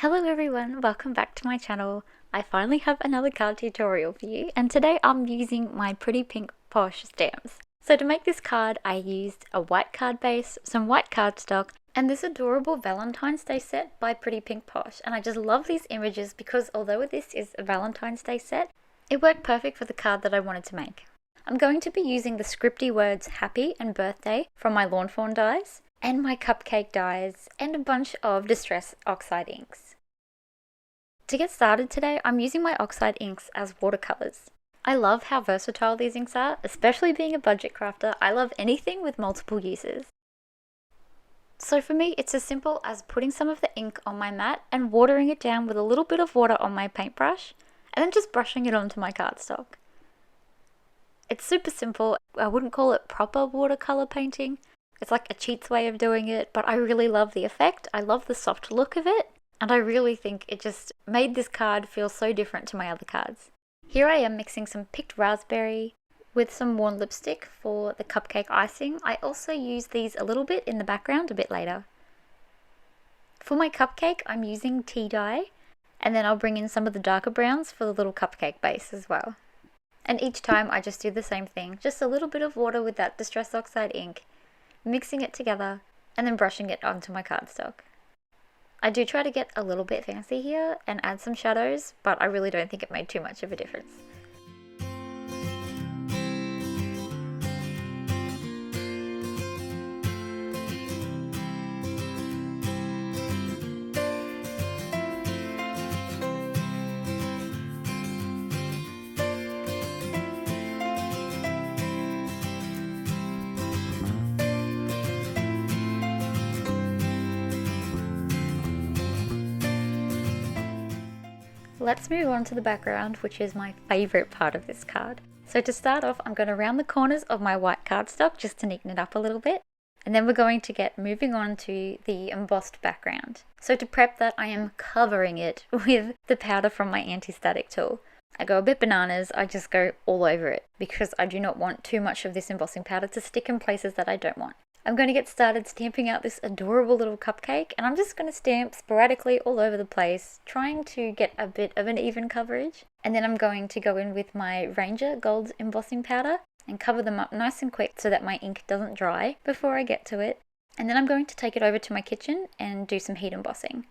Hello everyone, welcome back to my channel. I finally have another card tutorial for you, and today I'm using my Pretty Pink Posh stamps. So to make this card I used a white card base, some white cardstock, and this adorable Valentine's Day set by Pretty Pink Posh. And I just love these images because although this is a Valentine's Day set, it worked perfect for the card that I wanted to make. I'm going to be using the scripty words happy and birthday from my Lawn Fawn dies, and my cupcake dies, and a bunch of Distress Oxide inks. To get started today, I'm using my oxide inks as watercolors. I love how versatile these inks are, especially being a budget crafter. I love anything with multiple uses. So for me, it's as simple as putting some of the ink on my mat and watering it down with a little bit of water on my paintbrush, and then just brushing it onto my cardstock. It's super simple. I wouldn't call it proper watercolor painting. It's like a cheats way of doing it, but I really love the effect. I love the soft look of it. And I really think it just made this card feel so different to my other cards. Here I am mixing some picked raspberry with some worn lipstick for the cupcake icing. I also use these a little bit in the background a bit later. For my cupcake, I'm using tea dye, and then I'll bring in some of the darker browns for the little cupcake base as well. And each time I just do the same thing, just a little bit of water with that Distress Oxide ink, mixing it together, and then brushing it onto my cardstock. I do try to get a little bit fancy here and add some shadows, but I really don't think it made too much of a difference. Let's move on to the background, which is my favourite part of this card. So to start off, I'm going to round the corners of my white cardstock just to neaten it up a little bit. And then we're going to get moving on to the embossed background. So to prep that, I am covering it with the powder from my anti-static tool. I go a bit bananas, I just go all over it because I do not want too much of this embossing powder to stick in places that I don't want. I'm going to get started stamping out this adorable little cupcake, and I'm just going to stamp sporadically all over the place, trying to get a bit of an even coverage. And then I'm going to go in with my Ranger Gold embossing powder and cover them up nice and quick so that my ink doesn't dry before I get to it. And then I'm going to take it over to my kitchen and do some heat embossing.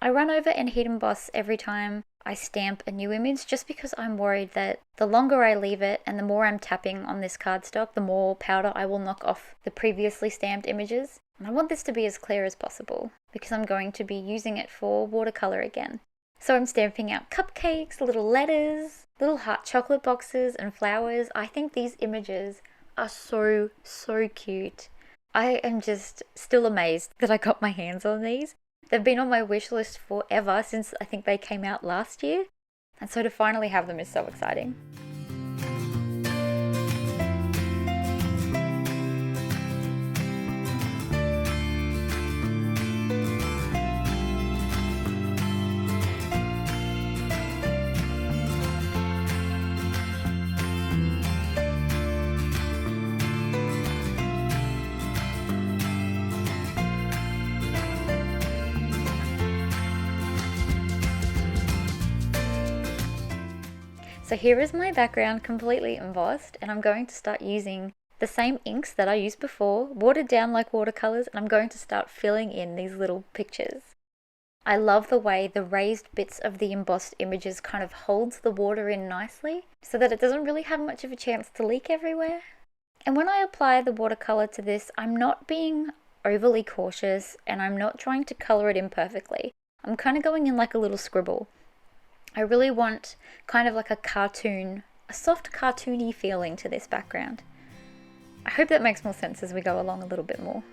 I run over and heat emboss every time I stamp a new image just because I'm worried that the longer I leave it and the more I'm tapping on this cardstock, the more powder I will knock off the previously stamped images. And I want this to be as clear as possible because I'm going to be using it for watercolor again. So I'm stamping out cupcakes, little letters, little heart chocolate boxes and flowers. I think these images are so cute. I am just still amazed that I got my hands on these. They've been on my wish list forever since I think they came out last year, and so to finally have them is so exciting. So here is my background completely embossed, and I'm going to start using the same inks that I used before, watered down like watercolors, and I'm going to start filling in these little pictures. I love the way the raised bits of the embossed images kind of holds the water in nicely so that it doesn't really have much of a chance to leak everywhere. And when I apply the watercolor to this, I'm not being overly cautious and I'm not trying to color it in perfectly. I'm kind of going in like a little scribble. I really want kind of like a cartoon, a soft cartoony feeling to this background. I hope that makes more sense as we go along a little bit more.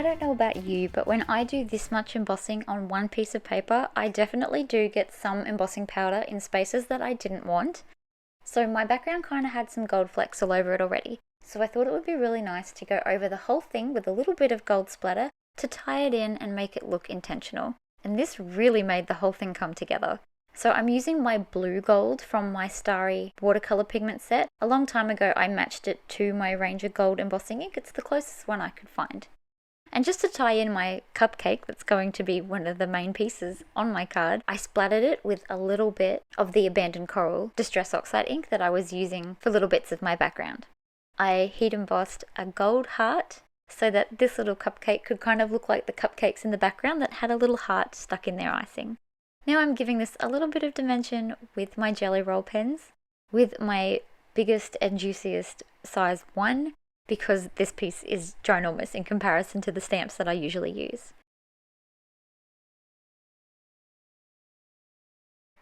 I don't know about you, but when I do this much embossing on one piece of paper, I definitely do get some embossing powder in spaces that I didn't want. So my background kind of had some gold flecks all over it already. So I thought it would be really nice to go over the whole thing with a little bit of gold splatter to tie it in and make it look intentional. And this really made the whole thing come together. So I'm using my blue gold from my Starry watercolor pigment set. A long time ago I matched it to my Ranger Gold embossing ink. It's the closest one I could find. And just to tie in my cupcake that's going to be one of the main pieces on my card, I splattered it with a little bit of the Abandoned Coral Distress Oxide ink that I was using for little bits of my background. I heat embossed a gold heart so that this little cupcake could kind of look like the cupcakes in the background that had a little heart stuck in their icing. Now I'm giving this a little bit of dimension with my jelly roll pens, with my biggest and juiciest size 1, because this piece is ginormous in comparison to the stamps that I usually use.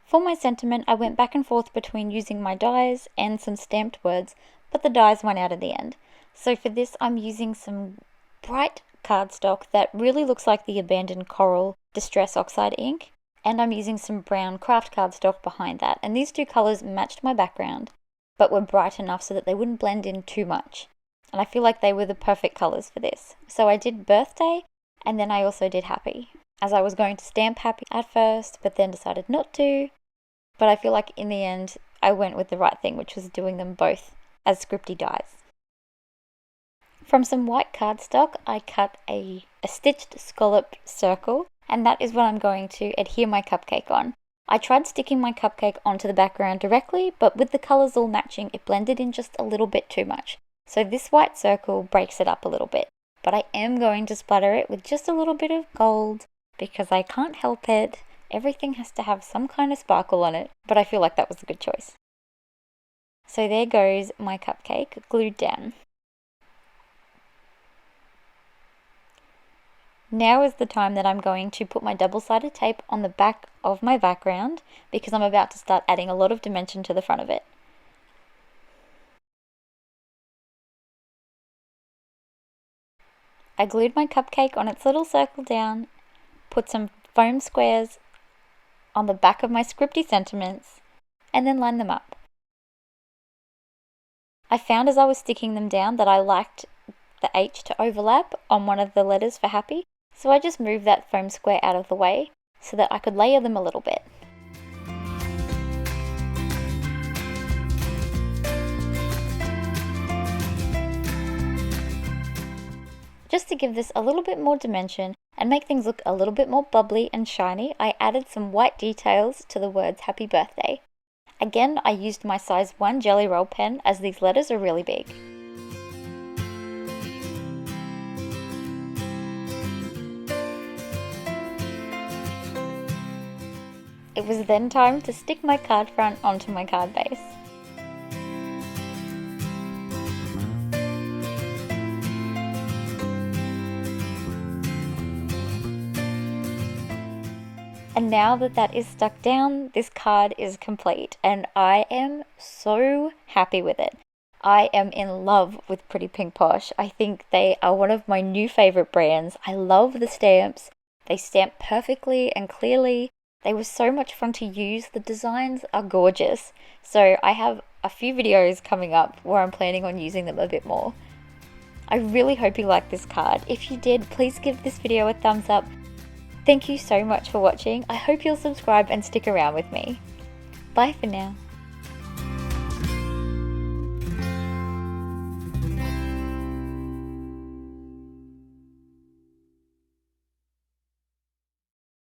For my sentiment, I went back and forth between using my dies and some stamped words, but the dies won out in the end. So for this I'm using some bright cardstock that really looks like the Abandoned Coral Distress Oxide ink, and I'm using some brown craft cardstock behind that. And these two colours matched my background, but were bright enough so that they wouldn't blend in too much. And I feel like they were the perfect colours for this. So I did Birthday, and then I also did Happy, as I was going to stamp Happy at first, but then decided not to. But I feel like in the end, I went with the right thing, which was doing them both as scripty dies. From some white cardstock, I cut a stitched scallop circle, and that is what I'm going to adhere my cupcake on. I tried sticking my cupcake onto the background directly, but with the colours all matching, it blended in just a little bit too much. So this white circle breaks it up a little bit, but I am going to splatter it with just a little bit of gold because I can't help it. Everything has to have some kind of sparkle on it, but I feel like that was a good choice. So there goes my cupcake glued down. Now is the time that I'm going to put my double-sided tape on the back of my background because I'm about to start adding a lot of dimension to the front of it. I glued my cupcake on its little circle down, put some foam squares on the back of my scripty sentiments, and then lined them up. I found as I was sticking them down that I liked the H to overlap on one of the letters for Happy, so I just moved that foam square out of the way so that I could layer them a little bit. Just to give this a little bit more dimension and make things look a little bit more bubbly and shiny, I added some white details to the words Happy Birthday. Again, I used my size 1 jelly roll pen as these letters are really big. It was then time to stick my card front onto my card base. And now that that is stuck down, this card is complete and I am so happy with it. I am in love with Pretty Pink Posh. I think they are one of my new favourite brands. I love the stamps. They stamp perfectly and clearly. They were so much fun to use. The designs are gorgeous. So I have a few videos coming up where I'm planning on using them a bit more. I really hope you liked this card. If you did, please give this video a thumbs up. Thank you so much for watching. I hope you'll subscribe and stick around with me. Bye for now.